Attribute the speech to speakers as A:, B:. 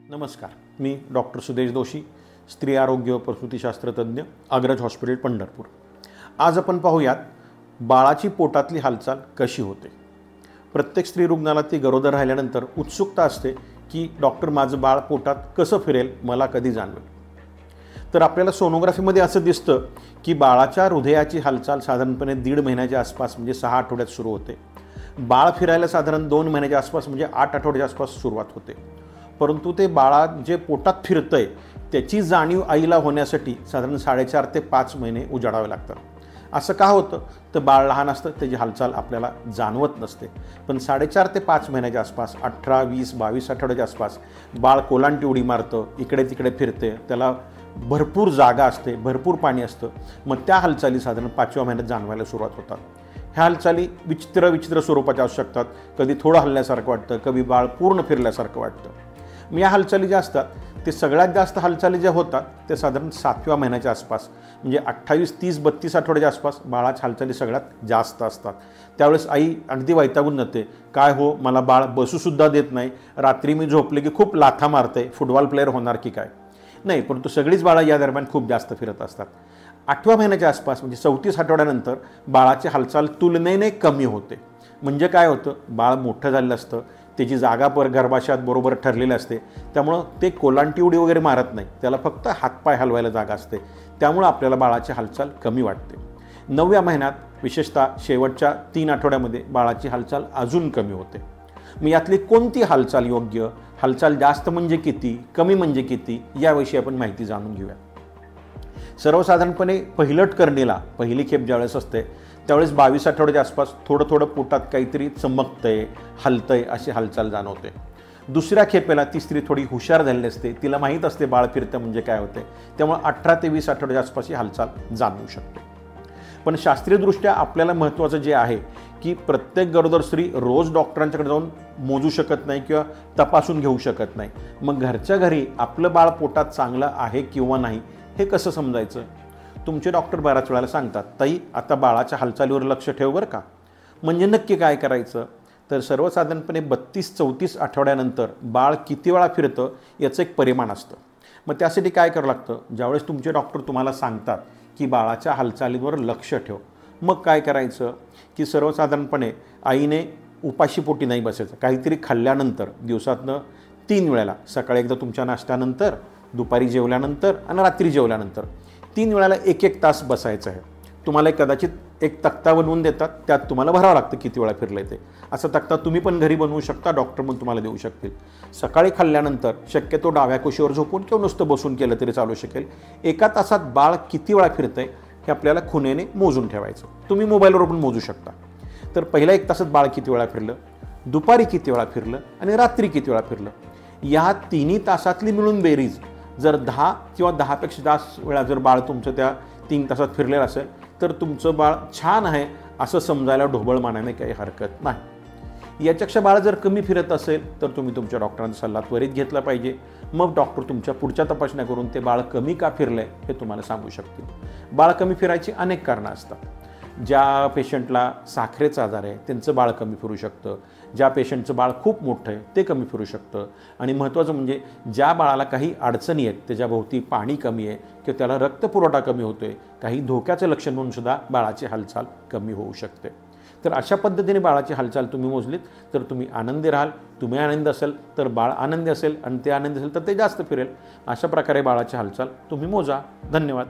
A: नमस्कार, मी डॉक्टर सुदेश दोशी, स्त्री आरोग्य व प्रसूतीशास्त्र तज्ज्ञ, अग्रज हॉस्पिटल पंढरपूर। आज आपण पाहूयात बाळाची पोटातली हालचाल कशी होते। प्रत्येक स्त्री रुग्णाला ती गरोदर राहिल्यानंतर उत्सुकता असते की डॉक्टर माझं बाळ पोटात कसं फिरेल, मला कधी जाणवेल। तर आपल्याला सोनोग्राफीमध्ये असं दिसतं की बाळाच्या हृदयाची हालचाल साधारणपणे 1.5 महिन्याच्या आसपास म्हणजे 6 आठवड्यात सुरू होते। बाळ फिरायला साधारण 2 महिन्याच्या आसपास म्हणजे 8 आठवड्याच्या आसपास सुरुवात होते। परंतु ते बाळा जे पोटात फिरतंय त्याची जाणीव आईला होण्यासाठी साधारण 4.5 ते 5 महिने उजाडावे लागतात। असं का होतं? तर बाळ लहान असतं, त्याची हालचाल आपल्याला जाणवत नसते। पण 4.5 ते 5 महिन्याच्या आसपास 18, 20, 22 आठवड्याच्या आसपास बाळ कोलांटी उडी मारतं, इकडे तिकडे फिरते, त्याला भरपूर जागा असते, भरपूर पाणी असतं। मग त्या हालचाली साधारण 5व्या महिन्यात जाणवायला सुरुवात होतात। ह्या हालचाली विचित्र स्वरूपाच्या असू शकतात। कधी थोडं हलल्यासारखं वाटतं, कधी बाळ पूर्ण फिरल्यासारखं वाटतं। मग या हालचाली ज्या असतात ते सगळ्यात जास्त हालचाली ज्या होतात ते साधारण 7व्या महिन्याच्या आसपास म्हणजे 28, 30, 32 आठवड्याच्या आसपास बाळाच्या हालचाली सगळ्यात जास्त असतात। त्यावेळेस आई अगदी वैतागून जाते, काय हो मला बाळ बसूसुद्धा देत नाही, रात्री मी झोपले की खूप लाथा मारते, फुटबॉल प्लेअर होणार की काय। नाही, परंतु सगळीच बाळं या दरम्यान खूप जास्त फिरत असतात। 8व्या महिन्याच्या आसपास म्हणजे 34 आठवड्यानंतर बाळाची हालचाल तुलनेने कमी होते। म्हणजे काय होतं, बाळ मोठं झालेलं असतं, त्याची जागा गर्भाशयात बरोबर ठरलेली असते, त्यामुळं ते कोलांटी उडी वगैरे मारत नाही, त्याला फक्त हातपाय हलवायला जागा असते, त्यामुळं आपल्याला बाळाची हालचाल कमी वाटते। 9व्या महिन्यात विशेषतः शेवटच्या 3 आठवड्यामध्ये बाळाची हालचाल अजून कमी होते। मग यातली कोणती हालचाल योग्य, हालचाल जास्त म्हणजे किती, कमी म्हणजे किती, याविषयी आपण माहिती जाणून घेऊया। सर्वसाधारणपणे पहिलट करणीला पहिली खेप ज्यावेळेस असते त्यावेळेस 22 आठवड्याच्या आसपास थोडं पोटात काहीतरी चमकतंय, हलतंय अशी हालचाल जाणवते। दुसऱ्या खेपेला ती स्त्री थोडी हुशार झालेली असते, तिला माहीत असते बाळ फिरतं म्हणजे काय होते, त्यामुळे 18 ते 20 आठवड्याच्या आसपास ही हालचाल जाणवू शकते। पण शास्त्रीयदृष्ट्या आपल्याला महत्त्वाचं जे आहे की प्रत्येक गरोदर स्त्री रोज डॉक्टरांच्याकडे जाऊन मोजू शकत नाही किंवा तपासून घेऊ शकत नाही। मग घरच्या घरी आपलं बाळ पोटात चांगलं आहे किंवा नाही हे कसं समजायचं? तुमचे डॉक्टर बऱ्याच वेळेला सांगतात, ताई आता बाळाच्या हालचालीवर लक्ष ठेव बरं का। म्हणजे नक्की काय करायचं? तर सर्वसाधारणपणे 32-34 आठवड्यानंतर बाळ किती वेळा फिरतं याचं एक परिमाण असतं। मग त्यासाठी काय करावं लागतं, ज्यावेळेस तुमचे डॉक्टर तुम्हाला सांगतात की बाळाच्या हालचालीवर लक्ष ठेव, मग काय करायचं की सर्वसाधारणपणे आईने उपाशीपोटी नाही बसायचं, काहीतरी खाल्ल्यानंतर दिवसातनं 3 वेळेला, सकाळी एकदा तुमच्या नाश्त्यानंतर, दुपारी जेवल्यानंतर आणि रात्री जेवल्यानंतर 3 वेळेला 1-1 तास बसायचं आहे। तुम्हाला कदाचित एक तक्ता बनवून देतात, त्यात तुम्हाला भरावं लागतं किती वेळा फिरलं ते। असा तक्ता तुम्ही पण घरी बनवू शकता, डॉक्टर पण तुम्हाला देऊ शकतील। सकाळी खाल्ल्यानंतर शक्यतो डाव्या कुशीवर झोपून किंवा नुसतं बसून केलं तरी चालू शकेल। 1 तासात बाळ किती वेळा फिरतंय हे आपल्याला खुणेने मोजून ठेवायचं। तुम्ही मोबाईलवर पण मोजू शकता। तर पहिल्या 1 तासात बाळ किती वेळा फिरलं, दुपारी किती वेळा फिरलं आणि रात्री किती वेळा फिरलं, या 3 तासातली मिळून बेरीज जर 10 किंवा 10पेक्षा जास्त वेळा जर बाळ तुमचं त्या 3 तासात फिरलेलं असेल तर तुमचं बाळ छान आहे असं समजायला ढोबळ मानाने काही हरकत नाही। याच्यापेक्षा बाळ जर कमी फिरत असेल तर तुम्ही तुमच्या डॉक्टरांचा सल्ला त्वरित घेतला पाहिजे। मग डॉक्टर तुमच्या पुढच्या तपासण्या करून ते बाळ कमी का फिरलंय हे तुम्हाला सांगू शकतील। बाळ कमी फिरायची अनेक कारणं असतात। ज्या पेशंटला साखरेचा आजार आहे त्यांचं बाळ कमी फिरू शकतं, ज्या पेशंटचं बाळ खूप मोठं आहे ते कमी फिरू शकतं, आणि महत्त्वाचं म्हणजे ज्या बाळाला काही अडचणी आहेत, त्याच्याभोवती पाणी कमी आहे किंवा त्याला रक्तपुरवठा कमी होतो आहे, काही धोक्याचं लक्षण म्हणून सुद्धा बाळाची हालचाल कमी होऊ शकते। तर अशा पद्धतीने बाळाची हालचाल तुम्ही मोजलीत तर तुम्ही आनंदी राहाल, तुम्ही आनंदी असेल तर बाळ आनंदी असेल, आणि ते आनंदी असेल तर ते जास्त फिरेल। अशा प्रकारे बाळाची हालचाल तुम्ही मोजा। धन्यवाद।